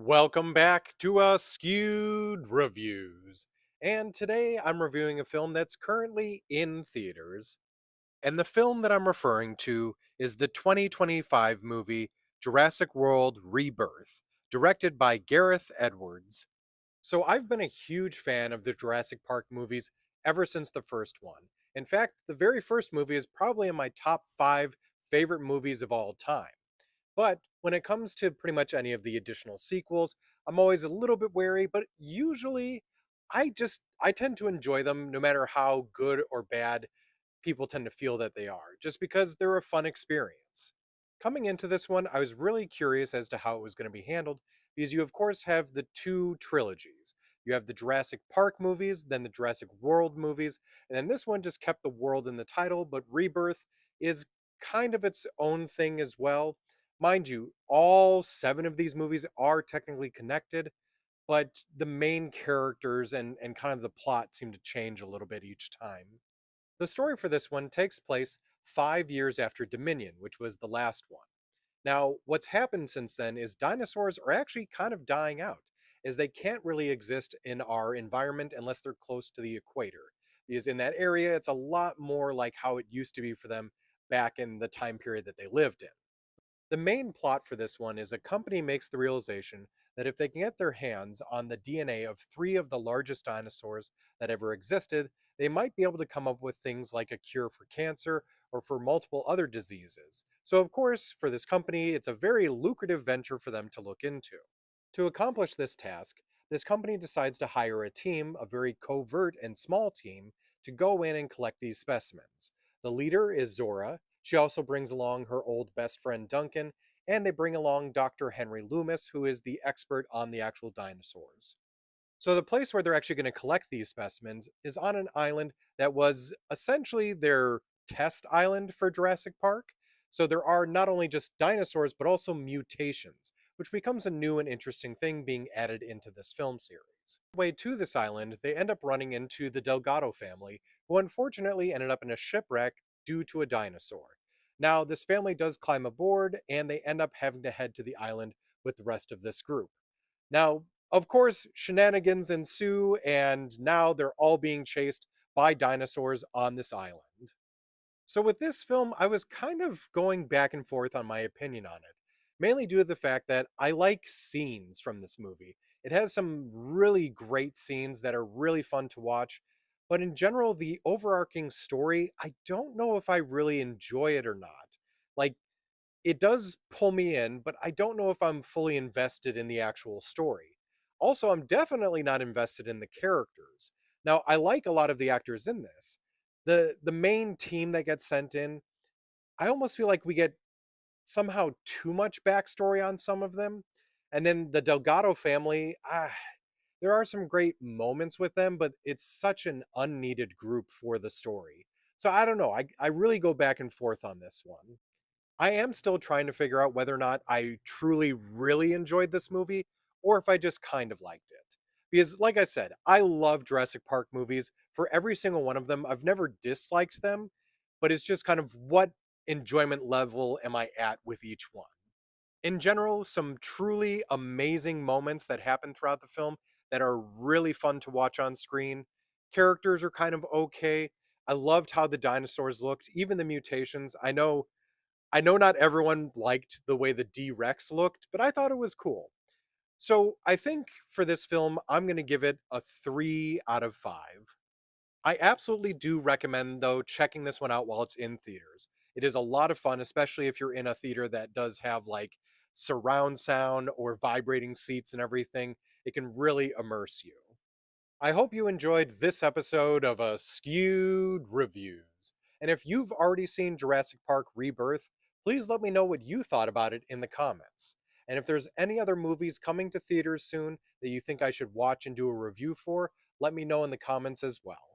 Welcome back to Askewed Reviews. And today I'm reviewing a film that's currently in theaters. And the film that I'm referring to is the 2025 movie Jurassic World Rebirth, directed by Gareth Edwards. So I've been a huge fan of the Jurassic Park movies ever since the first one. In fact, the very first movie is probably in my top 5 favorite movies of all time. But when it comes to pretty much any of the additional sequels, I'm always a little bit wary, but usually I tend to enjoy them no matter how good or bad people tend to feel that they are, just because they're a fun experience. Coming into this one, I was really curious as to how it was going to be handled because you of course have the two trilogies. You have the Jurassic Park movies, then the Jurassic World movies, and then this one just kept the world in the title, but Rebirth is kind of its own thing as well. Mind you, all 7 of these movies are technically connected, but the main characters and kind of the plot seem to change a little bit each time. The story for this one takes place 5 years after Dominion, which was the last one. Now, what's happened since then is dinosaurs are actually kind of dying out, as they can't really exist in our environment unless they're close to the equator. Because in that area, it's a lot more like how it used to be for them back in the time period that they lived in. The main plot for this one is a company makes the realization that if they can get their hands on the DNA of 3 of the largest dinosaurs that ever existed, they might be able to come up with things like a cure for cancer or for multiple other diseases. So, of course, for this company, it's a very lucrative venture for them to look into. To accomplish this task, this company decides to hire a team, a very covert and small team, to go in and collect these specimens. The leader is Zora. She also brings along her old best friend Duncan, and they bring along Dr. Henry Loomis, who is the expert on the actual dinosaurs. So, the place where they're actually going to collect these specimens is on an island that was essentially their test island for Jurassic Park. So, there are not only just dinosaurs, but also mutations, which becomes a new and interesting thing being added into this film series. On the way to this island, they end up running into the Delgado family, who unfortunately ended up in a shipwreck due to a dinosaur. Now, this family does climb aboard, and they end up having to head to the island with the rest of this group. Now, of course, shenanigans ensue, and now they're all being chased by dinosaurs on this island. So, with this film, I was kind of going back and forth on my opinion on it, mainly due to the fact that I like scenes from this movie. It has some really great scenes that are really fun to watch, but in general, the overarching story, I don't know if I really enjoy it or not. Like, it does pull me in, but I don't know if I'm fully invested in the actual story. Also, I'm definitely not invested in the characters. Now, I like a lot of the actors in this. The main team that gets sent in, I almost feel like we get somehow too much backstory on some of them. And then the Delgado family, there are some great moments with them, but it's such an unneeded group for the story. So I don't know. I really go back and forth on this one. I am still trying to figure out whether or not I truly, really enjoyed this movie or if I just kind of liked it. Because, like I said, I love Jurassic Park movies. For every single one of them, I've never disliked them, but it's just kind of what enjoyment level am I at with each one. In general, some truly amazing moments that happen throughout the film that are really fun to watch on screen. Characters are kind of okay. I loved how the dinosaurs looked, even the mutations. I know not everyone liked the way the D-Rex looked, but I thought it was cool. So I think for this film, I'm going to give it a 3 out of 5. I absolutely do recommend, though, checking this one out while it's in theaters. It is a lot of fun, especially if you're in a theater that does have like surround sound or vibrating seats and everything. It can really immerse you. I hope you enjoyed this episode of Skewed Reviews. And if you've already seen Jurassic Park Rebirth, please let me know what you thought about it in the comments. And if there's any other movies coming to theaters soon that you think I should watch and do a review for, let me know in the comments as well.